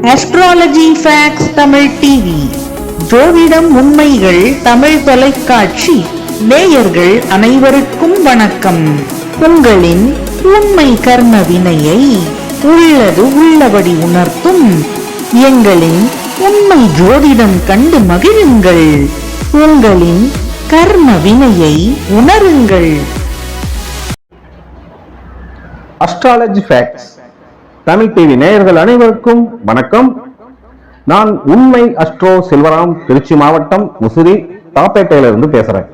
Astrology facts Tamil TV, ஜோதிடம் உண்மைகள் தமிழ் தொலைக்காட்சி நேயர்கள் அனைவருக்கும் வணக்கம். உங்களின் உண்மை கர்ம வினையை உள்ளது உள்ளபடி உணர்த்தும் எங்களின் உண்மை ஜோதிடம் கண்டு மகிழுங்கள். உங்களின் கர்ம வினையை உணருங்கள். அஸ்ட்ராலஜி ஃபேக்ட்ஸ் தமிழ் டிவி நேயர்கள் அனைவருக்கும் வணக்கம். நான் உண்மை அஸ்ட்ரோ செல்வராம், திருச்சி மாவட்டம் முசிறி தாப்பேட்டையில இருந்து பேசுறேன்.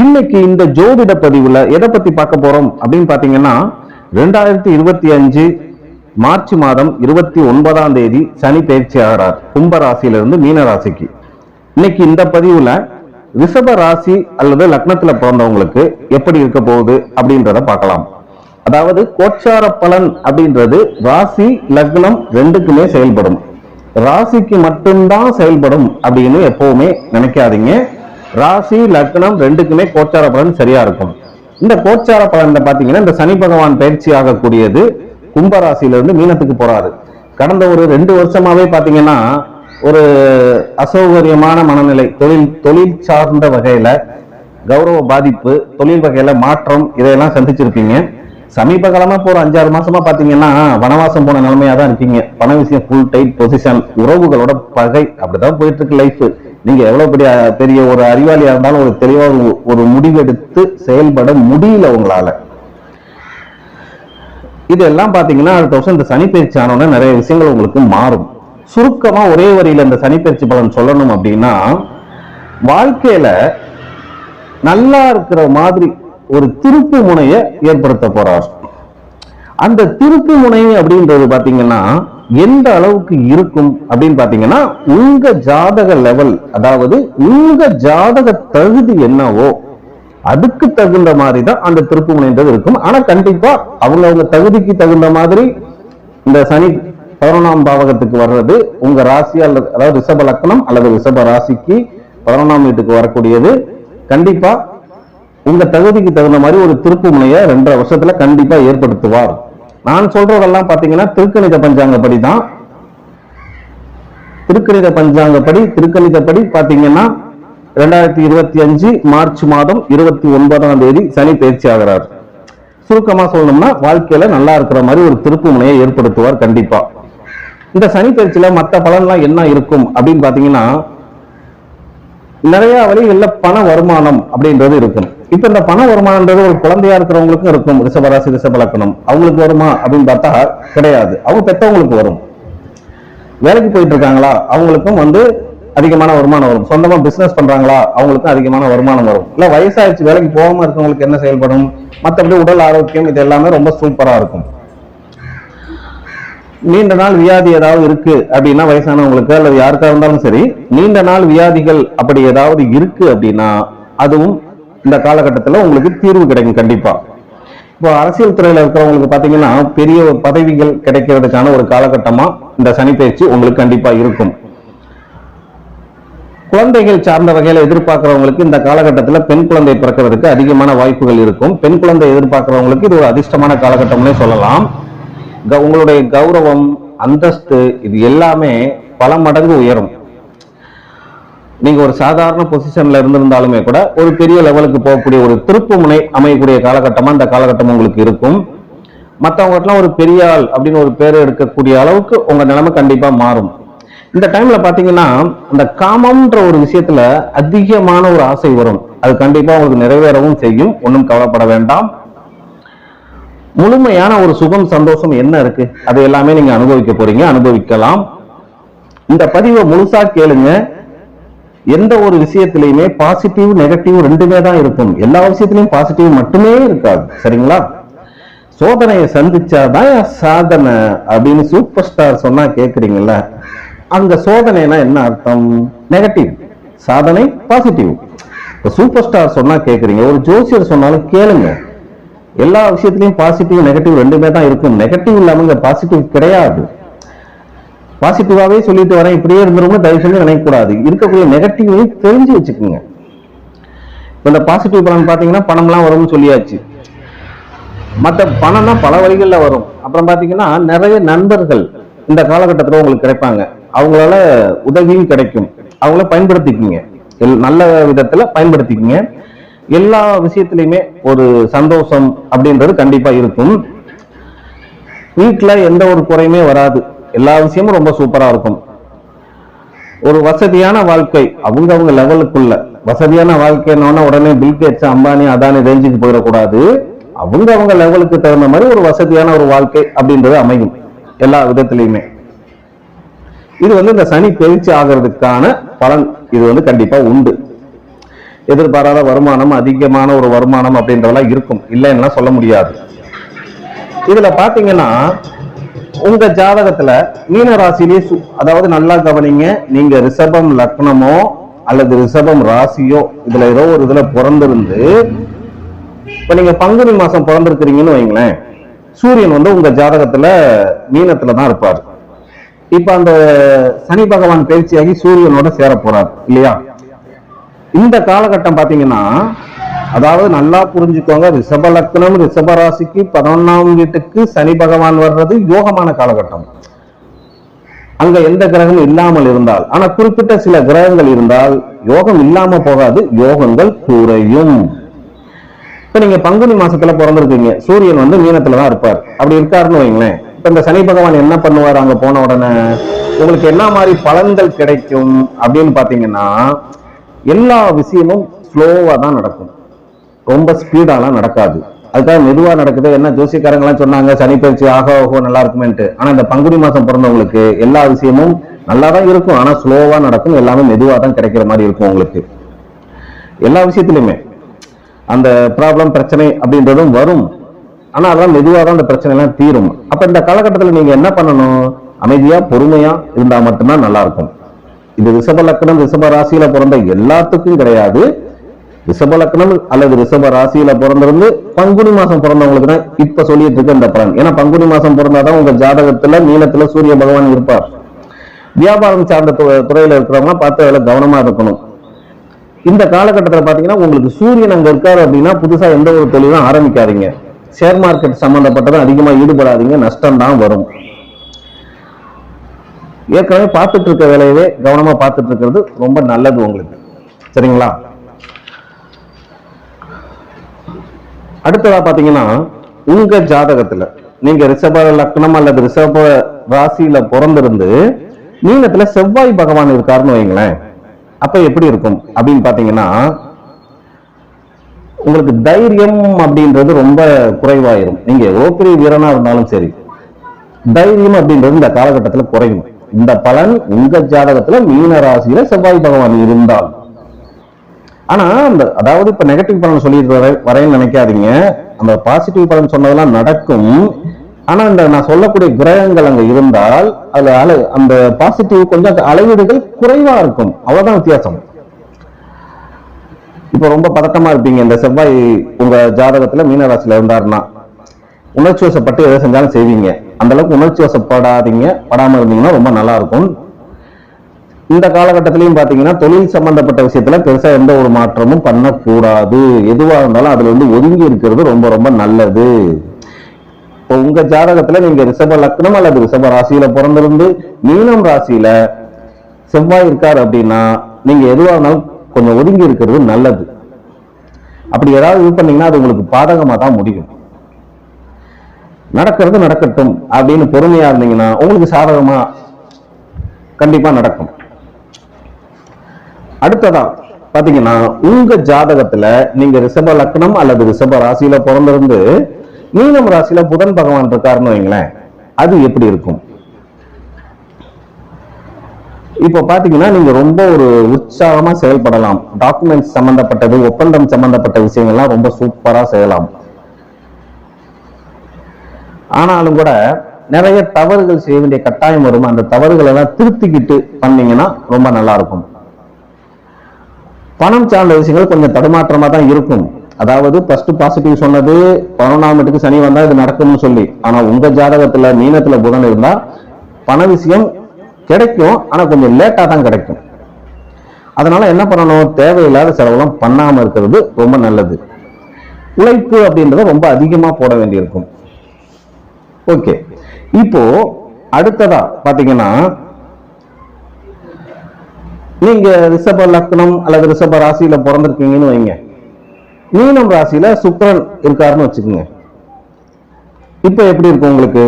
இன்னைக்கு இந்த ஜோதிட பதிவுல எதை பத்தி பார்க்க போறோம் அப்படின்னு பாத்தீங்கன்னா, 2025 மார்ச் மாதம் 29ஆம் தேதி சனி பயிற்சி ஆகிறார் கும்ப ராசியிலிருந்து மீன ராசிக்கு. இன்னைக்கு இந்த பதிவுல ரிஷப ராசி அல்லது லக்னத்துல பிறந்தவங்களுக்கு எப்படி இருக்க போகுது அப்படின்றத பார்க்கலாம். அதாவது கோச்சார பலன் அப்படின்றது ராசி லக்னம் ரெண்டுக்குமே செயல்படும். ராசிக்கு மட்டும்தான் செயல்படும் அப்படின்னு எப்பவுமே நினைக்காதீங்க. ராசி லக்னம் ரெண்டுக்குமே கோச்சார பலன் சரியா இருக்கும். இந்த கோச்சார பலன் பாத்தீங்கன்னா, இந்த சனி பகவான் பயிற்சி ஆகக்கூடியது கும்பராசியிலிருந்து மீனத்துக்கு போறாரு. கடந்த ஒரு 2 வருஷமாவே பாத்தீங்கன்னா ஒரு அசௌகரியமான மனநிலை, தொழில் சார்ந்த வகையில கௌரவ பாதிப்பு, தொழில் வகையில மாற்றம், இதையெல்லாம் சந்திச்சிருப்பீங்க. சமீப காலமா போற 5-6 மாசமா பாத்தீங்கன்னா வனவாசம் போன நிலைமையா தான் இருக்கீங்க. பண விஷயம் ஃபுல் டைட் பொசிஷன், உறவுகளோட பகை, அப்படிதான் போயிட்டு இருக்கு லைஃப். நீங்க எவ்வளவு பெரிய ஒரு அறிவாளியா இருந்தாலும் ஒரு தெளிவாக ஒரு முடிவெடுத்து செயல்பட முடியல உங்களால. இதெல்லாம் பாத்தீங்கன்னா அடுத்த வருஷம் இந்த சனி பயிற்சி ஆனோட நிறைய விஷயங்கள் உங்களுக்கு மாறும். சுருக்கமா ஒரே வரியில இந்த சனி பயிற்சி பலன் சொல்லணும் அப்படின்னா, வாழ்க்கையில நல்லா இருக்கிற மாதிரி ஒரு திருப்பு முனையை ஏற்படுத்த போறார். அந்த திருப்பு முனை அப்படின்றது பாத்தீங்கன்னா எந்த அளவுக்கு இருக்கும் அப்படின்னு பாத்தீங்கன்னா, உங்க ஜாதக லெவல், அதாவது உங்க ஜாதக தகுதி என்னவோ அதுக்கு தகுந்த மாதிரி தான் அந்த திருப்பு முனைன்றது இருக்கும். ஆனா கண்டிப்பா அவங்க தகுதிக்கு தகுந்த மாதிரி இந்த சனி 11ஆம் பாவகத்துக்கு வர்றது உங்க ராசி அல்லது அதாவது ரிஷப லக்னம் அல்லது ரிஷப ராசிக்கு 11ஆம் வீட்டுக்கு வரக்கூடியது கண்டிப்பா உங்க தகுதிக்கு தகுந்த மாதிரி ஒரு திருப்பு முனையை 2.5 வருஷத்துல கண்டிப்பா ஏற்படுத்துவார். நான் சொல்றதெல்லாம் பாத்தீங்கன்னா திருக்கணித பஞ்சாங்கப்படி தான். திருக்கணிதப்படி பாத்தீங்கன்னா 2025 மார்ச் மாதம் 29ஆம் தேதி சனி பயிற்சி ஆகிறார். சுருக்கமா சொல்லணும்னா, வாழ்க்கையில நல்லா இருக்கிற மாதிரி ஒரு திருப்பு முனையை ஏற்படுத்துவார் கண்டிப்பா. இந்த சனி பயிற்சியில மற்ற பலன்லாம் என்ன இருக்கும் அப்படின்னு பாத்தீங்கன்னா, நிறைய வழிகள்ல பண வருமானம் அப்படின்றது இருக்கும். இப்ப இந்த பண வருமானம்ன்றது ஒரு குழந்தையா இருக்கிறவங்களுக்கும் இருக்கும். ரிஷபராசி ரிஷப லக்னம் அவங்களுக்கு வருமா அப்படின்னு பார்த்தா கிடையாது. அவங்க பெற்றவங்களுக்கு வரும். வேலைக்கு போயிட்டு இருக்காங்களா அவங்களுக்கும் அதிகமான வருமானம் வரும். சொந்தமா பிசினஸ் பண்றாங்களா அவங்களுக்கும் அதிகமான வருமானம் வரும். இல்ல வயசாயிடுச்சு வேலைக்கு போகாம இருக்கவங்களுக்கு என்ன செயல்படும், மற்றபடி உடல் ஆரோக்கியம் இது எல்லாமே ரொம்ப சூப்பரா இருக்கும். நீண்ட நாள் வியாதி ஏதாவது இருக்கு அப்படின்னா, வயசானவங்களுக்கு அல்லது யாருக்கா இருந்தாலும் சரி, நீண்ட நாள் வியாதிகள் அப்படி ஏதாவது இருக்கு அப்படின்னா அதுவும் இந்த காலகட்டத்தில் உங்களுக்கு தீர்வு கிடைக்கும் கண்டிப்பா. இப்போ அரசியல் துறையில இருக்கிறவங்களுக்கு பாத்தீங்கன்னா பெரிய பதவிகள் கிடைக்கிறதுக்கான ஒரு காலகட்டமா இந்த சனி பயிற்சி உங்களுக்கு கண்டிப்பா இருக்கும். குழந்தைகள் சார்ந்த வகையில எதிர்பார்க்கிறவங்களுக்கு இந்த காலகட்டத்தில் பெண் குழந்தை பிறக்கிறதுக்கு அதிகமான வாய்ப்புகள் இருக்கும். பெண் குழந்தை எதிர்பார்க்கிறவங்களுக்கு இது ஒரு அதிர்ஷ்டமான காலகட்டம்னே சொல்லலாம். உங்களுடைய கௌரவம், அந்தஸ்து இது எல்லாமே பல மடங்கு உயரும். நீங்க ஒரு சாதாரண பொசிஷன்ல இருந்திருந்தாலுமே கூட ஒரு பெரிய லெவலுக்கு போகக்கூடிய ஒரு திருப்பு முனை அமையக்கூடிய காலகட்டமா இந்த காலகட்டம் உங்களுக்கு இருக்கும். மற்றவங்கலாம் ஒரு பெரிய ஆள் அப்படின்னு ஒரு பேர் எடுக்கக்கூடிய அளவுக்கு உங்க நிலைமை கண்டிப்பா மாறும். இந்த டைம்ல பாத்தீங்கன்னா அந்த காமம்ன்ற ஒரு விஷயத்துல அதிகமான ஒரு ஆசை வரும். அது கண்டிப்பா உங்களுக்கு நிறைவேறவும் செய்யும். ஒன்றும் கவலைப்பட வேண்டாம். முழுமையான ஒரு சுகம் சந்தோஷம் என்ன இருக்கு அது எல்லாமே நீங்க அனுபவிக்க போறீங்க, அனுபவிக்கலாம். இந்த பதிவை முழுசா கேளுங்க. எந்த ஒரு விஷயத்திலையுமே பாசிட்டிவ் நெகட்டிவ் ரெண்டுமே தான் இருக்கும். எல்லா விஷயத்திலையும் பாசிட்டிவ் மட்டுமே இருக்காது, சரிங்களா? சோதனையை சந்திச்சாதான் சாதனை அப்படின்னு சூப்பர் ஸ்டார் சொன்னா கேக்குறீங்கல்ல, அங்க சோதனைனா என்ன அர்த்தம்? நெகட்டிவ், சாதனை பாசிட்டிவ். சூப்பர் ஸ்டார் சொன்னா கேக்குறீங்க, ஒரு ஜோசியர் சொன்னாலும் கேளுங்க. எல்லா விஷயத்திலையும் பாசிட்டிவ் நெகட்டிவ் ரெண்டுமே தான் இருக்கும். நெகட்டிவ் இல்லாம பாசிட்டிவ் கிடையாது. பாசிட்டிவாவே சொல்லிட்டு வரேன் இப்படியே இருந்துரும் தயவு சொல்லி நினைக்கக்கூடாது. இருக்கக்கூடிய நெகட்டிவையும் தெரிஞ்சு வச்சுக்கோங்க. இந்த பாசிட்டிவ் பலன் பாத்தீங்கன்னா பணம்லாம் வரும்னு சொல்லியாச்சு. மற்ற பணம்னா பல வழிகள்ல வரும். அப்புறம் பாத்தீங்கன்னா நிறைய நண்பர்கள் இந்த காலகட்டத்தில் உங்களுக்கு கிடைப்பாங்க. அவங்களால உதவியும் கிடைக்கும். அவங்கள பயன்படுத்திக்கிங்க, நல்ல விதத்துல பயன்படுத்திக்கிங்க. எல்லா விஷயத்திலையுமே ஒரு சந்தோஷம் அப்படின்றது கண்டிப்பா இருக்கும். வீட்டுல எந்த ஒரு குறையுமே வராது. எல்லா விஷயமும் ரொம்ப சூப்பரா இருக்கும். ஒரு வசதியான வாழ்க்கை, அவங்க லெவலுக்குள்ள வசதியான வாழ்க்கைன்னா உடனே பில்கேட்ஸ், அம்பானி, அதானி ரேஞ்சுக்கு போயிடக்கூடாது. அவங்க லெவலுக்கு தகுந்த மாதிரி ஒரு வசதியான ஒரு வாழ்க்கை அப்படின்றது அமையும் எல்லா விதத்திலையுமே. இது இந்த சனி பயிற்சி ஆகிறதுக்கான பலன் இது கண்டிப்பா உண்டு. எதிர்பாராத வருமானம், அதிகமான ஒரு வருமானம் அப்படின்றதெல்லாம் இருக்கும், இல்லைன்னா சொல்ல முடியாது. இதுல பாத்தீங்கன்னா உங்க ஜாதகத்துல மீன ராசியிலேயே, அதாவது நல்லா கவனிங்க, நீங்க ரிஷபம் லக்னமோ அல்லது ரிஷபம் ராசியோ இதுல ஏதோ ஒரு இதுல பிறந்திருந்து இப்ப நீங்க பங்குனி மாசம் பிறந்திருக்கிறீங்கன்னு வைங்களேன், சூரியன் உங்க ஜாதகத்துல மீனத்துல தான் இருப்பாரு. இப்ப அந்த சனி பகவான் பயிற்சியாகி சூரியனோட சேர போறார் இல்லையா? இந்த காலகட்டம் பாத்தீங்கன்னா, அதாவது நல்லா புரிஞ்சுக்கோங்க, ரிஷப லக்னம் ரிஷப ராசிக்கு 11ஆம் வீட்டுக்கு சனி பகவான் வர்றது யோகமான காலகட்டம். அங்க எந்த கிரகமும் இல்லாமல் இருந்தால், ஆனா குறிப்பிட்ட சில கிரகங்கள் இருந்தால் யோகம் இல்லாம போகாது, யோகங்கள் குறையும். இப்ப நீங்க பங்குனி மாசத்துல பிறந்திருக்கீங்க, சூரியன் மீனத்துலதான் இருப்பார். அப்படி இருக்காருன்னு வைங்களேன், இப்ப இந்த சனி பகவான் என்ன பண்ணுவார்? அங்க போன உடனே உங்களுக்கு என்ன மாதிரி பலன்கள் கிடைக்கும் அப்படின்னு பாத்தீங்கன்னா, எல்லா விஷயமும் ஸ்லோவா தான் நடக்கும், ரொம்ப ஸ்பீடாலாம் நடக்காது. அதுக்காக மெதுவா நடக்குது. என்ன ஜோசியக்காரங்க எல்லாம் சொன்னாங்க சனி பயிற்சி ஆக நல்லா இருக்குமேன்ட்டு. ஆனா இந்த பங்குனி மாசம் பிறந்தவங்களுக்கு எல்லா விஷயமும் நல்லா தான் இருக்கும், ஆனா ஸ்லோவா நடக்கும், எல்லாமே மெதுவா தான் கிடைக்கிற மாதிரி இருக்கும் உங்களுக்கு. எல்லா விஷயத்திலுமே அந்த ப்ராப்ளம், பிரச்சனை அப்படின்றதும் வரும், ஆனா அதெல்லாம் மெதுவா தான் அந்த பிரச்சனை எல்லாம் தீரும். அப்ப இந்த காலகட்டத்தில் நீங்க என்ன பண்ணணும்? அமைதியா பொறுமையா இருந்தா மட்டும்தான் நல்லா இருக்கும். இது ரிஷப லக்னம் ரிஷப ராசியில பிறந்த எல்லாத்துக்கும் கிடையாது. ரிஷப லக்னம் அல்லது ரிஷப ராசியில பிறந்திருந்து பங்குனி மாசம் பிறந்தவங்களுக்கு தான் இப்ப சொல்லிட்டு இருக்க இந்த பலன். ஏன்னா பங்குனி மாசம் பிறந்தாதான் உங்க ஜாதகத்துல மீனத்துல சூரிய பகவான் இருப்பார். வியாபாரம் சார்ந்த துறையில இருக்கிறவங்க பார்த்து அதுல கவனமா இருக்கணும். இந்த காலகட்டத்தில் பாத்தீங்கன்னா உங்களுக்கு சூரியன் அங்க இருக்காரு அப்படின்னா புதுசா எந்த ஒரு தொழிலும் ஆரம்பிக்காதீங்க. ஷேர் மார்க்கெட் சம்பந்தப்பட்டதும் அதிகமா ஈடுபடாதீங்க, நஷ்டம் தான் வரும். ஏற்கனவே பார்த்துட்டு இருக்க வேலையவே கவனமா பார்த்துட்டு இருக்கிறது ரொம்ப நல்லது உங்களுக்கு, சரிங்களா? அடுத்ததா பாத்தீங்கன்னா, உங்க ஜாதகத்துல நீங்க ரிஷப லக்னம் அல்லது ரிஷப ராசியில பிறந்திருந்து மீனத்துல செவ்வாய் பகவான் இருக்காருன்னு வைங்களேன், அப்ப எப்படி இருக்கும் அப்படின்னு பாத்தீங்கன்னா, உங்களுக்கு தைரியம் அப்படின்றது ரொம்ப குறைவாயிரும். நீங்க எவ்வளவு பெரிய வீரனா இருந்தாலும் சரி, தைரியம் அப்படின்றது இந்த காலகட்டத்தில் குறையும். இந்த பலன் உங்க ஜாதகத்துல மீன ராசியில செவ்வாய் பகவான் இருந்தால். ஆனா அந்த அதாவது இப்ப நெகட்டிவ் பலன் சொல்லிட்டு வரேன்னு நினைக்காதீங்க, அந்த பாசிட்டிவ் பலன் சொன்னதெல்லாம் நடக்கும். ஆனா இந்த நான் சொல்லக்கூடிய கிரகங்கள் அங்க இருந்தால் அதுல அந்த பாசிட்டிவ் கொஞ்சம் அளவீடுகள் குறைவா இருக்கும், அவ்வளவுதான் வித்தியாசம். இப்ப ரொம்ப பதட்டமா இருப்பீங்க, இந்த செவ்வாய் உங்க ஜாதகத்துல மீனராசியில இருந்தாருன்னா உணர்ச்சி வசப்பட்டு எதை செஞ்சாலும் செய்வீங்க. அந்த அளவுக்கு உணர்ச்சி வசப்படாதீங்க, படாம இருந்தீங்கன்னா ரொம்ப நல்லா இருக்கும். இந்த காலகட்டத்திலையும் பாத்தீங்கன்னா தொழில் சம்பந்தப்பட்ட விஷயத்துல பெருசா எந்த ஒரு மாற்றமும் பண்ணக்கூடாது. எதுவா இருந்தாலும் அதுல ஒதுங்கி இருக்கிறது ரொம்ப ரொம்ப நல்லது. இப்போ உங்க ஜாதகத்துல நீங்க ரிஷப லக்னம் அல்லது ரிஷப ராசியில பிறந்திருந்து மீனம் ராசியில செவ்வாய் இருக்காரு அப்படின்னா நீங்க எதுவா இருந்தாலும் கொஞ்சம் ஒதுங்கி இருக்கிறது நல்லது. அப்படி ஏதாவது இது பண்ணீங்கன்னா அது உங்களுக்கு பாதகமா தான் முடியும். நடக்கிறது நடக்கட்டும் அப்படின்னு பொறுமையா இருந்தீங்கன்னா உங்களுக்கு சாதகமா கண்டிப்பா நடக்கும். அடுத்ததா பாத்தீங்கன்னா, உங்க ஜாதகத்துல நீங்க ரிஷப லக்னம் அல்லது ரிஷப ராசியில பிறந்திருந்து மீனம் ராசியில புதன் பகவான் இருக்காருன்னு வைங்களேன், அது எப்படி இருக்கும்? இப்ப பாத்தீங்கன்னா நீங்க ரொம்ப ஒரு உற்சாகமா செயல்படலாம். டாக்குமெண்ட்ஸ் சம்பந்தப்பட்டது, ஒப்பந்தம் சம்பந்தப்பட்ட விஷயங்கள்லாம் ரொம்ப சூப்பரா செய்யலாம். ஆனாலும் கூட நிறைய தவறுகள் செய்ய வேண்டிய கட்டாயம் வரும். அந்த தவறுகள் எல்லாம் திருத்திக்கிட்டு பண்ணீங்கன்னா ரொம்ப நல்லா இருக்கும். பணம் சார்ந்த விஷயங்கள் கொஞ்சம் தடுமாற்றமா தான் இருக்கும். அதாவது ஃபர்ஸ்ட் பாசிட்டிவ் சொன்னது 11ஆம் வீட்டுக்கு சனி வந்தா இது நடக்கும்னு சொல்லி, ஆனா உங்க ஜாதகத்துல மீனத்துல புதன் இருந்தா பண விஷயம் கிடைக்கும், ஆனா கொஞ்சம் லேட்டா தான் கிடைக்கும். அதனால என்ன பண்ணணும்? தேவையில்லாத செலவெல்லாம் பண்ணாம இருக்கிறது ரொம்ப நல்லது. உழைப்பு அப்படின்றத ரொம்ப அதிகமா போட வேண்டியிருக்கும். ஓகே, இப்போ அடுத்ததா பாத்தீங்கன்னா, நீங்க ரிஷப லக்னம் அல்லது ரிஷப ராசியில பிறந்திருக்கீங்கன்னு வைங்க. மீனம் ராசியில சுக்கிரன் இருக்காருன்னு வச்சுக்கோங்க. இப்ப எப்படி இருக்கும் உங்களுக்கு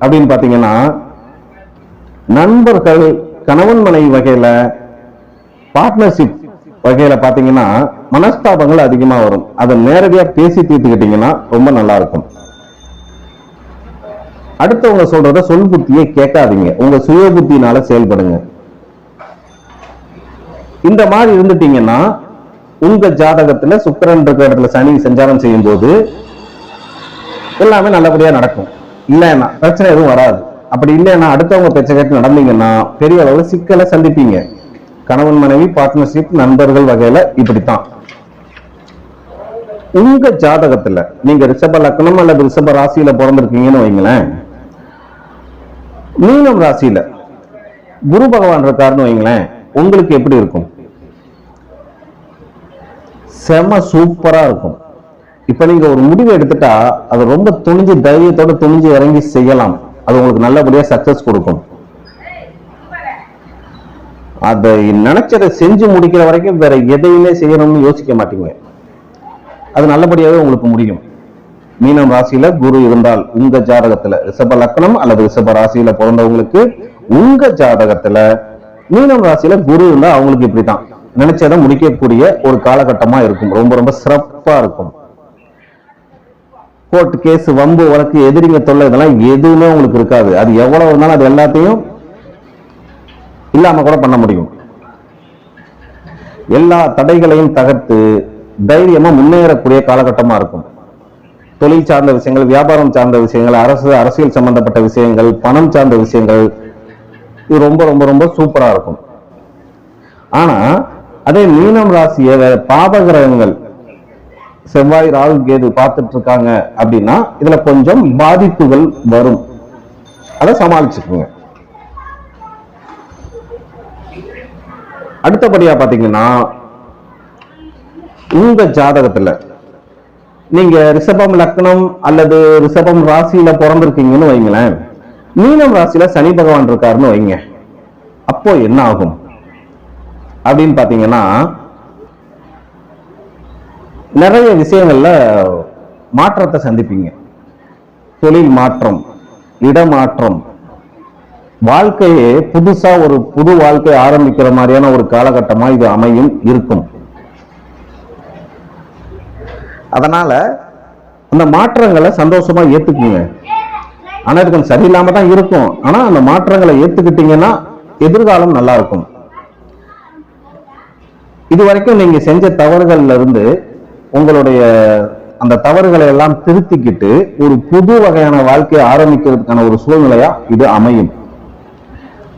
அப்படின்னு பாத்தீங்கன்னா, நண்பர்கள், கணவன் மனைவி வகையில, பார்ட்னர்ஷிப் வகையில பாத்தீங்கன்னா மனஸ்தாபங்கள் அதிகமா வரும். அதை நேரடியா பேசி தீர்த்துக்கிட்டீங்கன்னா ரொம்ப நல்லா இருக்கும். அடுத்தவங்க சொல்றத சொல் புத்தியை கேட்காதீங்க, உங்க சுய புத்தினால செயல்படுங்க. இந்த மாதிரி இருந்துட்டீங்கன்னா உங்க ஜாதகத்துல சுக்கிரன் இருக்கிற இடத்துல சனி சஞ்சாரம் செய்யும் போது எல்லாமே நல்லபடியா நடக்கும். இல்லைன்னா பிரச்சனை எதுவும் வராது. அப்படி இல்லைன்னா அடுத்தவங்க பேச்ச கேட்டு நடந்தீங்கன்னா பெரிய அளவுல சிக்கலை சந்திப்பீங்க. கணவன் மனைவி, பார்ட்னர்ஷிப், நண்பர்கள் வகையில இப்படித்தான். உங்க ஜாதகத்துல நீங்க ரிஷப லக்னம் அல்லது ரிஷப ராசியில பிறந்திருக்கீங்கன்னு வைங்களேன். மீனம் ராசியில குரு பகவான் இருக்காருன்னு வைங்களேன், உங்களுக்கு எப்படி இருக்கும்? செம சூப்பரா இருக்கும். இப்ப நீங்க ஒரு முடிவு எடுத்துட்டா அது ரொம்ப துணிஞ்சு, தைரியத்தோட துணிஞ்சு இறங்கி செய்யலாம். அது உங்களுக்கு நல்லபடியா சக்சஸ் கொடுக்கும். அதை நினைச்சதை செஞ்சு முடிக்கிற வரைக்கும் வேற எதையுமே செய்யணும்னு யோசிக்க மாட்டீங்க. அது நல்லபடியாவே உங்களுக்கு முடியும். மீனம் ராசியில குரு இருந்தால் உங்க ஜாதகத்துல, ரிஷப லக்னம் அல்லது ரிஷப ராசியில பிறந்தவங்களுக்கு உங்க ஜாதகத்துல மீனம் ராசியில குரு இருந்தா அவங்களுக்கு இப்படித்தான் நினைச்சதை முடிக்கக்கூடிய ஒரு காலகட்டமா இருக்கும். ரொம்ப ரொம்ப சிறப்பா இருக்கும். கோர்ட் கேஸ், வம்பு வழக்கு, எதிரிங்க தொல்லை, இதெல்லாம் எதுவுமே உங்களுக்கு இருக்காது. அது எவ்வளவு இருந்தாலும் அது எல்லாத்தையும் இல்லாம கூட பண்ண முடியும். எல்லா தடைகளையும் தகர்த்து தைரியமா முன்னேறக்கூடிய காலகட்டமா இருக்கும். தொழில் சார்ந்த விஷயங்கள், வியாபாரம் சார்ந்த விஷயங்கள், அரசியல் சம்பந்தப்பட்ட விஷயங்கள், பணம் சார்ந்த விஷயங்கள், இது ரொம்ப ரொம்ப ரொம்ப சூப்பரா இருக்கும். ஆனா அதே மீனம் ராசியை பாபகிரகங்கள் செவ்வாய், ராகு, கேது பார்த்துட்டு இருக்காங்க அப்படின்னா இதுல கொஞ்சம் பாதிப்புகள் வரும். அதை சமாளிச்சுக்குங்க. அடுத்தபடியா பாத்தீங்கன்னா, உங்க ஜாதகத்துல நீங்க ரிஷபம் லக்னம் அல்லது ரிஷபம் ராசியில பிறந்திருக்கீங்கன்னு வைங்களேன். மீனம் ராசியில சனி பகவான் இருக்காருன்னு வைங்க. அப்போ என்ன ஆகும் அப்படின்னு பாத்தீங்கன்னா, நிறைய விஷயங்கள்ல மாற்றத்தை சந்திப்பீங்க. தொழில் மாற்றம், இடமாற்றம், வாழ்க்கையே புதுசா ஒரு புது வாழ்க்கை ஆரம்பிக்கிற மாதிரியான ஒரு காலகட்டமா இது அமையும் இருக்கும். அதனால அந்த மாற்றங்களை சந்தோஷமா ஏத்துக்குங்க. ஆனா இது கொஞ்சம் சரியில்லாம தான் இருக்கும். ஆனா அந்த மாற்றங்களை ஏத்துக்கிட்டீங்கன்னா எதிர்காலம் நல்லா இருக்கும். இது வரைக்கும் நீங்க செஞ்ச தவறுகள்ல இருந்து உங்களுடைய அந்த தவறுகளை எல்லாம் திருத்திக்கிட்டு ஒரு புது வகையான வாழ்க்கையை ஆரம்பிக்கிறதுக்கான ஒரு சூழ்நிலையா இது அமையும்.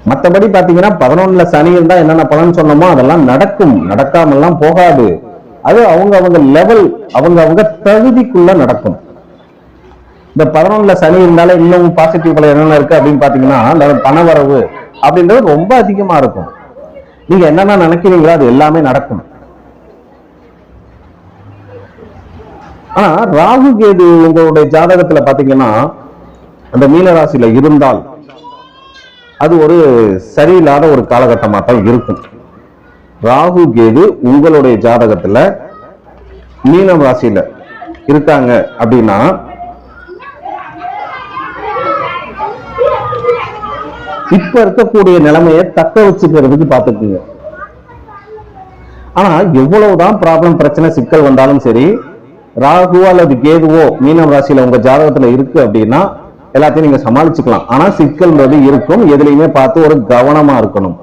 மற்றபடி பாத்தீங்கன்னா 11ல சனி இருந்தா என்னென்ன பலன் சொன்னோமோ அதெல்லாம் நடக்கும், நடக்காம எல்லாம் போகாது. அது அவங்க லெவல், அவங்க தகுதிக்குள்ள நடக்கும். இந்த 11ல சனி இருந்தாலே இன்னும் பாசிட்டிவ் பலன் என்னென்ன இருக்கு அப்படின்னு பாத்தீங்கன்னா, பணவரவு அப்படின்றது ரொம்ப அதிகமா இருக்கும். நீங்க என்னென்ன நினைக்கிறீங்களோ அது எல்லாமே நடக்கும். ஆனா ராகு கேது உங்களுடைய ஜாதகத்துல பாத்தீங்கன்னா அந்த மீனராசியில இருந்தால் அது ஒரு சரியில்லாத ஒரு காலகட்டமா தான் இருக்கும். ராகு கேது உங்களுடைய ஜாதகத்துல மீனம் ராசியில இருக்காங்க அப்படின்னா இப்ப இருக்கக்கூடிய நிலைமையை தக்க வச்சுக்கிறதுக்கு பாத்துக்குங்க. ஆனா எவ்வளவுதான் ப்ராப்ளம், பிரச்சனை, சிக்கல் வந்தாலும் சரி, ராகுவோ அல்லது கேதுவோ மீனம் ராசியில உங்க ஜாதகத்துல இருக்கு அப்படின்னா எல்லாத்தையும் நீங்க சமாளிச்சுக்கலாம். ஆனா சிக்கல்ன்றது இருக்கும். எதுலையுமே பார்த்து ஒரு கவனமா இருக்கணும்.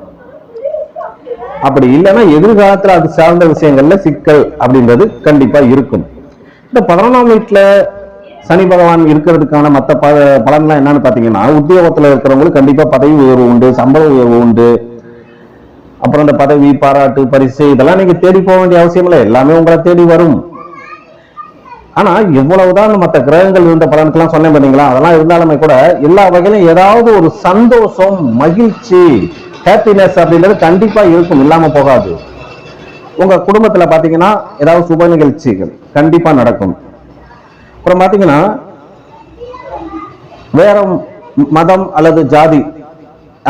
அப்படி இல்லைன்னா எதிர்காலத்துல அது சார்ந்த விஷயங்கள்ல சிக்கல் அப்படின்றது கண்டிப்பா இருக்கும். இந்த 11ஆம் வீட்டுல சனி பகவான் இருக்கிறதுக்கான மற்ற பலன்லாம் என்னன்னு பாத்தீங்கன்னா, உத்தியோகத்துல இருக்கிறவங்களுக்கு கண்டிப்பா பதவி உயர்வு உண்டு, சம்பள உயர்வு உண்டு. அப்புறம் இந்த பதவி, பாராட்டு, பரிசு இதெல்லாம் நீங்க தேடி போக வேண்டிய அவசியம் இல்லை, எல்லாமே உங்களை தேடி வரும். ஆனா எவ்வளவுதான் மற்ற கிரகங்கள் இருந்த பலனுக்கெல்லாம் சொன்னேன் பாத்தீங்களா, அதெல்லாம் இருந்தாலுமே கூட எல்லா வகையிலும் ஏதாவது ஒரு சந்தோஷம், மகிழ்ச்சி, ஹாப்பினஸ் அப்படின்றது கண்டிப்பா இருக்கும், இல்லாம போகாது. உங்க குடும்பத்துல பாத்தீங்கன்னா ஏதாவது சுப நிகழ்ச்சிகள் கண்டிப்பா நடக்கும். அப்புறம் பாத்தீங்கன்னா வேற மதம் அல்லது ஜாதி,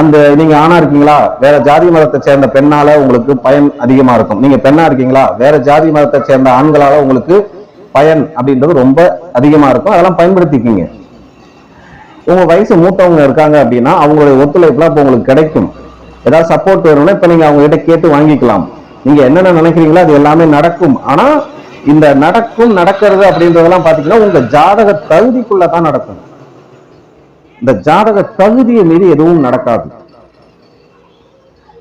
அந்த நீங்க ஆணா இருக்கீங்களா, வேற ஜாதி மதத்தை சேர்ந்த பெண்ணால உங்களுக்கு பயன் அதிகமா இருக்கும். நீங்க பெண்ணா இருக்கீங்களா, வேற ஜாதி மதத்தை சேர்ந்த ஆண்களால உங்களுக்கு பயன் அப்படின்றது ரொம்ப அதிகமா இருக்கும். அதெல்லாம் பயன்படுத்திக்கிங்க. உங்க வயசு மூத்தவங்க இருக்காங்க அப்படின்னா அவங்களுடைய ஒத்துழைப்புலாம் இப்ப உங்களுக்கு கிடைக்கும். ஏதாவது சப்போர்ட் வேணும்னா இப்ப நீங்க அவங்க கிட்ட கேட்டு வாங்கிக்கலாம். நீங்க என்னென்ன நினைக்கிறீங்களோ அது எல்லாமே நடக்கும். ஆனா இந்த நடக்கிறது அப்படின்றதெல்லாம் பாத்தீங்கன்னா உங்க ஜாதக தகுதிக்குள்ளதான் நடக்கும். இந்த ஜாதக தகுதியை மீறி எதுவும் நடக்காது.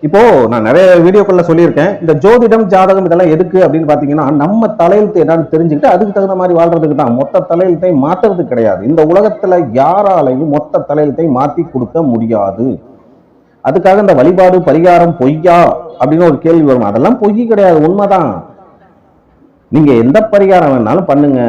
இப்போ நான் நிறைய வீடியோக்குள்ள சொல்லியிருக்கேன், இந்த ஜோதிடம் ஜாதகம் இதெல்லாம் எதுக்கு அப்படின்னு பாத்தீங்கன்னா நம்ம தலையெழுத்து என்னன்னு தெரிஞ்சுக்கிட்டு அதுக்கு தகுந்த மாதிரி வாழ்றதுக்கு தான். மொத்த தலையெழுத்தை மாத்துறது கிடையாது. இந்த உலகத்துல யாராலையும் மொத்த தலையெழுத்தை மாத்தி கொடுக்க முடியாது. அதுக்காக இந்த வழிபாடு பரிகாரம் பொய்யா அப்படின்னு ஒரு கேள்வி வரும். அதெல்லாம் பொய் கிடையாது, உண்மைதான். நீங்க எந்த பரிகாரம் வேணாலும் பண்ணுங்க.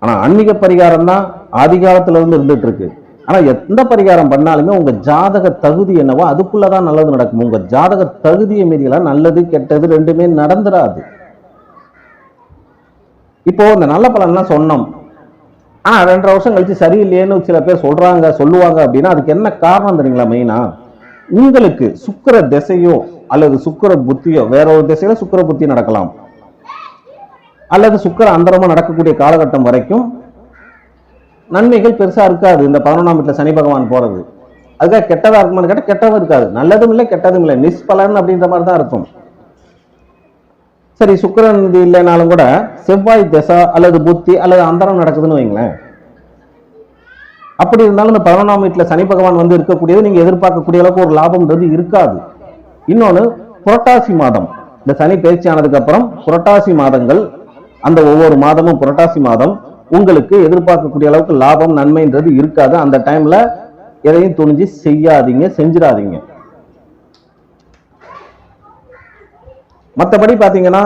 ஆனா ஆன்மீக பரிகாரம் தான் ஆதி காலத்துல இருந்து இருந்துட்டு இருக்கு. ஆனா எந்த பரிகாரம் பண்ணாலுமே உங்க ஜாதக தகுதி என்னவோ அதுக்குள்ளதான் நல்லது நடக்கும். உங்க ஜாதக தகுதியை மீறியெல்லாம் நல்லது கெட்டது ரெண்டுமே நடந்துராது. இப்போ இந்த நல்ல பலன்லாம் சொன்னோம், ஆனா 2.5 வருஷம் கழிச்சு சரியில்லையேன்னு சில பேர் சொல்லுவாங்க அப்படின்னா அதுக்கு என்ன காரணம் தெரியுங்களா? மெயினா உங்களுக்கு சுக்கிர திசையோ அல்லது சுக்கிர புத்தியோ, வேற ஒரு திசையில சுக்கிர புத்தி நடக்கலாம், அல்லது சுக்கிர அந்தரமா நடக்கக்கூடிய காலகட்டம் வரைக்கும் நன்மைகள் பெருசா இருக்காது. இந்த 11ஆம் வீட்டுல சனி பகவான் போறது அதுக்காக கெட்டதா இருக்குமான்னு கேட்டா கெட்டதும் இருக்காது, நல்லதும் இல்லை கெட்டதும் இல்லை, நிஷ்பலன் அப்படின்ற மாதிரி தான் இருக்கும். சரி, சுக்கிரன் இது இல்லைனாலும் கூட செவ்வாய் திசை அல்லது புத்தி அல்லது அந்தரம் நடக்குதுன்னு வைங்களேன். அப்படி இருந்தாலும் இந்த 11ஆம் வீட்டுல சனி பகவான் வந்து இருக்கக்கூடியது நீங்க எதிர்பார்க்கக்கூடிய அளவுக்கு ஒரு லாபம்ன்றது இருக்காது. இன்னொன்னு, புரட்டாசி மாதம் இந்த சனி பயிற்சி ஆனதுக்கு அப்புறம் புரட்டாசி மாதங்கள், அந்த ஒவ்வொரு மாதமும் புரட்டாசி மாதம் உங்களுக்கு எதிர்பார்க்கக்கூடிய அளவுக்கு லாபம் நன்மைன்றது இருக்காது. அந்த டைம்ல எதையும் துணிஞ்சு செய்யாதீங்க, செஞ்சிடாதீங்க. மற்றபடி பாத்தீங்கன்னா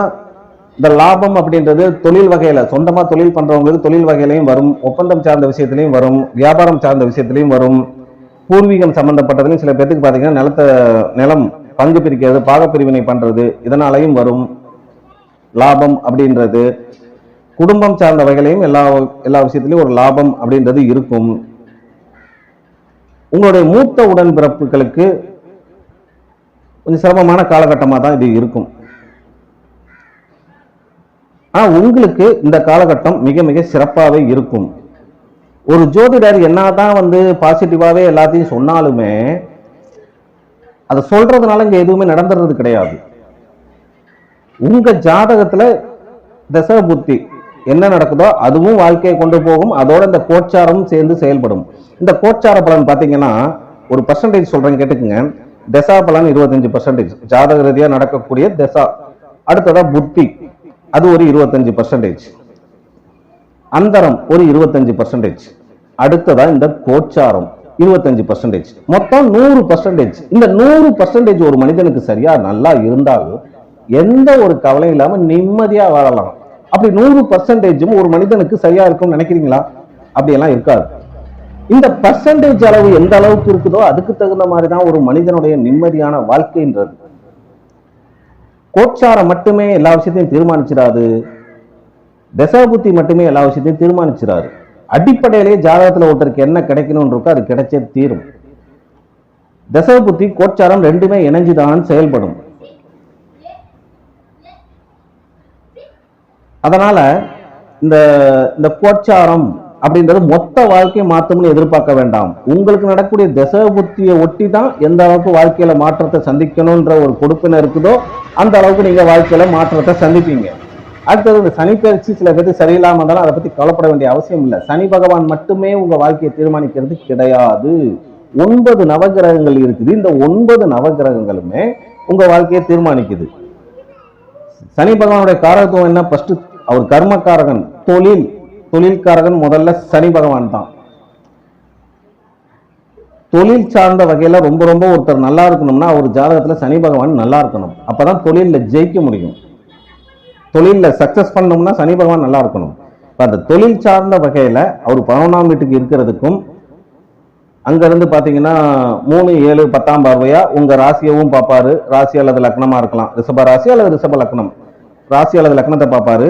இந்த லாபம் அப்படின்றது தொழில் வகையில, சொந்தமா தொழில் பண்றவங்களுக்கு தொழில் வகையிலையும் வரும், ஒப்பந்தம் சார்ந்த விஷயத்திலையும் வரும், வியாபாரம் சார்ந்த விஷயத்திலையும் வரும், பூர்வீகம் சம்பந்தப்பட்டதுலையும் சில பேருக்கு பாத்தீங்கன்னா நிலம் பங்கு பிரிக்கிறது, பாகப்பிரிவினை பண்றது, இதனாலையும் வரும் லாபம் அப்படின்றது. குடும்பம் சார்ந்த வகையிலையும் எல்லா விஷயத்திலையும் ஒரு லாபம் அப்படின்றது இருக்கும். உங்களுடைய மூத்த உடன்பிறப்புகளுக்கு கொஞ்சம் சிரமமான காலகட்டமாக தான் இது இருக்கும். ஆனா உங்களுக்கு இந்த காலகட்டம் மிக மிக சிறப்பாகவே இருக்கும். ஒரு ஜோதிடர் என்னதான் பாசிட்டிவாவே எல்லாத்தையும் சொன்னாலுமே அதை சொல்றதுனால இங்க எதுவுமே நடந்துறது கிடையாது. உங்க ஜாதகத்துல தசை புத்தி என்ன நடக்குதோ அதுவும் வாழ்க்கையை கொண்டு போகும். அதோட இந்த கோச்சாரமும் சேர்ந்து செயல்படும். இந்த கோச்சார பலன் பாத்தீங்கன்னா ஒரு பர்சன்டேஜ் சொல்றேன் கேட்டுக்குங்க. தசா பலன் 25%, ஜாதக ரீதியா நடக்கக்கூடிய தசா. அடுத்ததா புத்தி, அது ஒரு 25%, அந்தரம் ஒரு 25%, அடுத்ததா இந்த கோச்சாரம் 25%, மொத்தம் 100%. இந்த 100% ஒரு மனிதனுக்கு சரியா நல்லா இருந்தால் எந்த ஒரு கவலையும் இல்லாம நிம்மதியா வாழலாம். அப்படி 100% ஒரு மனிதனுக்கு சரியா இருக்கும்னு நினைக்கிறீங்களா? அப்படியெல்லாம் இருக்காது. இந்த பர்சன்டேஜ் அளவு எந்த அளவுக்கு இருக்குதோ அதுக்கு தகுந்த மாதிரிதான் ஒரு மனிதனுடைய நிம்மதியான வாழ்க்கைன்றது. கோச்சாரம் மட்டுமே எல்லா விஷயத்தையும் தீர்மானிச்சிடாது, தசாபுத்தி மட்டுமே எல்லா விஷயத்தையும் தீர்மானிச்சிடாரு. அடிப்படையிலேயே ஜாதகத்துல ஒருத்தருக்கு என்ன கிடைக்கணும்னு இருக்கோ அது கிடைச்சே தீரும். தசாபுத்தி கோச்சாரம் ரெண்டுமே இணைஞ்சுதான் செயல்படும். அதனால இந்த கோச்சாரம் அப்படின்றது மொத்த வாழ்க்கையை மாற்றம்னு எதிர்பார்க்க வேண்டாம். உங்களுக்கு நடக்கக்கூடிய தசை புத்தியை ஒட்டி தான் எந்த அளவுக்கு வாழ்க்கையில மாற்றத்தை சந்திக்கணும்ன்ற ஒரு கொடுப்பினை இருக்குதோ அந்த அளவுக்கு நீங்க வாழ்க்கையில மாற்றத்தை சந்திப்பீங்க. அடுத்தது இந்த சனி பயிற்சி சில பேருக்கு சரியில்லாம இருந்தாலும் அதை பத்தி கவலைப்பட வேண்டிய அவசியம் இல்லை. சனி பகவான் மட்டுமே உங்க வாழ்க்கையை தீர்மானிக்கிறது கிடையாது. 9 நவகிரகங்கள் இருக்குது. இந்த 9 நவகிரகங்களுமே உங்க வாழ்க்கையை தீர்மானிக்குது. சனி பகவானுடைய காரகத்துவம் என்ன? ஃபர்ஸ்ட் அவர் கர்மக்காரகன், தொழில்காரகன் முதல்ல சனி பகவான் தான். தொழில் சார்ந்த வகையில ரொம்ப ரொம்ப ஒருத்தர் நல்லா இருக்கணும்னா அவர் ஜாதகத்துல சனி பகவான் நல்லா இருக்கணும். அப்பதான் தொழில ஜெயிக்க முடியும். தொழில சக்சஸ் பண்ணணும்னா சனி பகவான் நல்லா இருக்கணும். அந்த தொழில் சார்ந்த வகையில அவர் 11ஆம் வீட்டுக்கு இருக்கிறதுக்கும் அங்க இருந்து பாத்தீங்கன்னா 3, 7, 10ஆம் பார்வையா உங்க ராசியவும் பார்ப்பாரு. ராசி அல்லது லக்னமா இருக்கலாம், ரிஷப ராசி அல்லது ரிஷப லக்னம். ராசி அல்லது லக்னத்தை பார்ப்பாரு.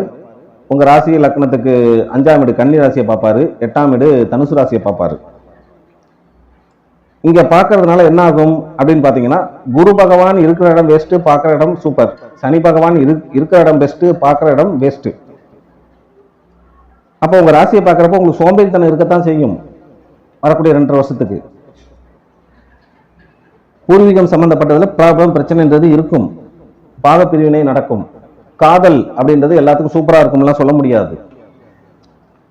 உங்க ராசி லக்னத்துக்கு 5ஆம் வீடு கன்னி ராசியை பார்ப்பாரு, 8ஆம் வீடு தனுசு ராசியை பார்ப்பாரு. இங்க பார்க்கறதுனால என்ன ஆகும் அப்படின்னு பாத்தீங்கன்னா, குரு பகவான் இருக்கிற இடம் வேஸ்ட், பார்க்குற இடம் சூப்பர். சனி பகவான் இருக்கிற இடம் பெஸ்ட், பார்க்குற இடம் வேஸ்ட். அப்போ உங்க ராசியை பார்க்குறப்போ உங்களுக்கு சோம்பேறித்தனம் இருக்கத்தான் செய்யும் வரக்கூடிய 2.5 வருஷத்துக்கு. பூர்வீகம் சம்பந்தப்பட்டதுல ப்ராப்ளம் பிரச்சனைன்றது இருக்கும், பாக பிரிவினை நடக்கும். காதல் அப்படின்றது எல்லாத்துக்கும் சூப்பரா இருக்கும்லாம் சொல்ல முடியாது.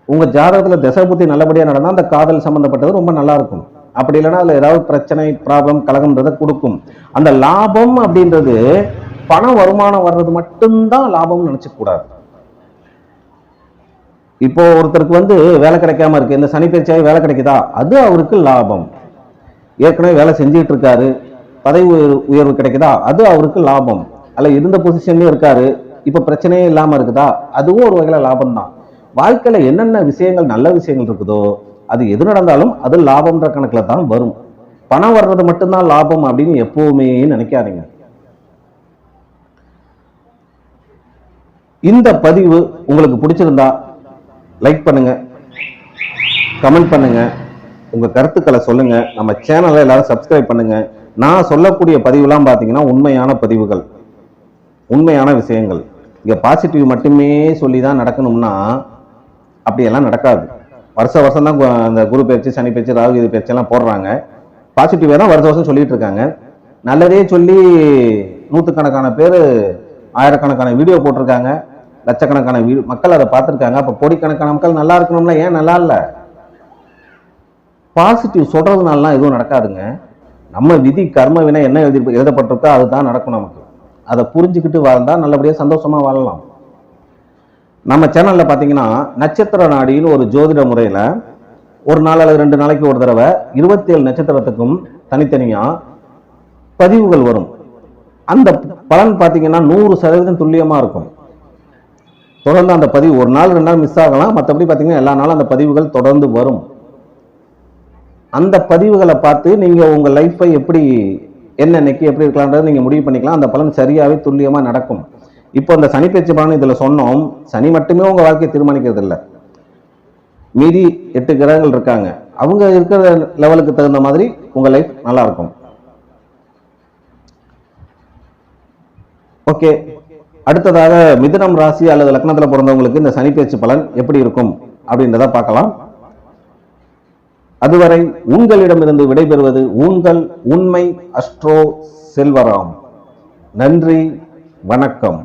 உங்க ஜாதகத்துல திசை புத்தி நல்லபடியா நடந்தா அந்த காதல் சம்பந்தப்பட்டது ரொம்ப நல்லா இருக்கும். அப்படி இல்லைன்னா அதுல ஏதாவது பிரச்சனை, ப்ராப்ளம், கலகம்ன்றதை கொடுக்கும். அந்த லாபம் அப்படின்றது பணம் வருமானம் வர்றது மட்டும்தான் லாபம்னு நினைச்ச கூடாது. இப்போ ஒருத்தருக்கு வேலை கிடைக்காம இருக்கு, இந்த சனி பயிற்சியாகி வேலை கிடைக்குதா, அது அவருக்கு லாபம். ஏற்கனவே வேலை செஞ்சுட்டு இருக்காரு, பதவி உயர்வு கிடைக்குதா, அது அவருக்கு லாபம். அல்ல இருந்த பொசிஷன்லயும் இருக்காரு, இப்ப பிரச்சனையே இல்லாம இருக்குதா, அதுவும் ஒரு வகையில லாபம் தான். வாழ்க்கையில என்னென்ன விஷயங்கள் நல்ல விஷயங்கள் இருக்குதோ அது எது நடந்தாலும் அது லாபம்ன்ற கணக்குல தான் வரும். பணம் வர்றது மட்டும்தான் லாபம் அப்படின்னு எப்பவுமே நினைக்காதீங்க. இந்த பதிவு உங்களுக்கு பிடிச்சிருந்தா லைக் பண்ணுங்க, கமெண்ட் பண்ணுங்க, உங்க கருத்துக்களை சொல்லுங்க. நம்ம சேனலை எல்லாரும் சப்ஸ்கிரைப் பண்ணுங்க. நான் சொல்லக்கூடிய பதிவுலாம் பாத்தீங்கன்னா உண்மையான பதிவுகள், உண்மையான விஷயங்கள். இங்க பாசிட்டிவ் மட்டுமே சொல்லி தான் நடக்கணும்னா அப்படியெல்லாம் நடக்காது. வருஷம் தான் அந்த குரு பயிற்சி, சனி பயிற்சி, ராகு இது பயிற்சி எல்லாம் போடுறாங்க. பாசிட்டிவ் தான் வருஷம் சொல்லிட்டு இருக்காங்க. நல்லதே சொல்லி நூற்றுக்கணக்கான பேர், ஆயிரக்கணக்கான வீடியோ போட்டிருக்காங்க, லட்சக்கணக்கான மக்கள் அதை பார்த்துருக்காங்க. அப்போ கோடிக்கணக்கான மக்கள் நல்லா இருக்கணும்ல, ஏன் நல்லா இல்லை? பாசிட்டிவ் சொல்றதுனாலாம் எதுவும் நடக்காதுங்க. நம்ம விதி கர்ம வினை என்ன எழுதப்பட்டிருக்கோ அதுதான் நடக்கும். நமக்கு அதை புரிஞ்சுக்கிட்டு வாழ்ந்தா நல்லபடியா சந்தோஷமா வாழலாம். நம்ம சேனல்ல பாத்தீங்கன்னா நட்சத்திர நாடின்னு ஒரு ஜோதிட முறையில ஒரு நாள் அல்லது 2 நாளைக்கு ஒரு தடவை 27 நட்சத்திரத்துக்கும் தனித்தனியா பதிவுகள் வரும். அந்த பலன் பாத்தீங்கன்னா 100% துல்லியமா இருக்கும். தொடர்ந்து அந்த பதிவு ஒரு நாள் 2 நாள் மிஸ் ஆகலாம், மற்றபடி பாத்தீங்கன்னா எல்லா நாளும் அந்த பதிவுகள் தொடர்ந்து வரும். அந்த பதிவுகளை பார்த்து நீங்க உங்க லைஃபை எப்படி என்னன்னைக்கு எப்படி இருக்கலாம்ன்றது நீங்க முடிவு பண்ணிக்கலாம். அந்த பலன் சரியாவே துல்லியமா நடக்கும். இப்போ இந்த சனி பயிற்சி பலன் இதுல சொன்னோம், சனி மட்டுமே உங்க வாழ்க்கையை தீர்மானிக்கிறது இல்லை. மீதி 8 கிரகங்கள் இருக்காங்க, அவங்க இருக்கிற லெவலுக்கு தகுந்த மாதிரி உங்க லைஃப் நல்லா இருக்கும். ஓகே, அடுத்ததாக மிதுனம் ராசி அல்லது லக்னத்துல பிறந்தவங்களுக்கு இந்த சனி பயிற்சி பலன் எப்படி இருக்கும் அப்படின்றத பார்க்கலாம். அதுவரை உங்களிடமிருந்து விடைபெறுவது உங்கள் உண்மை அஸ்ட்ரோ செல்வராம். நன்றி, வணக்கம்.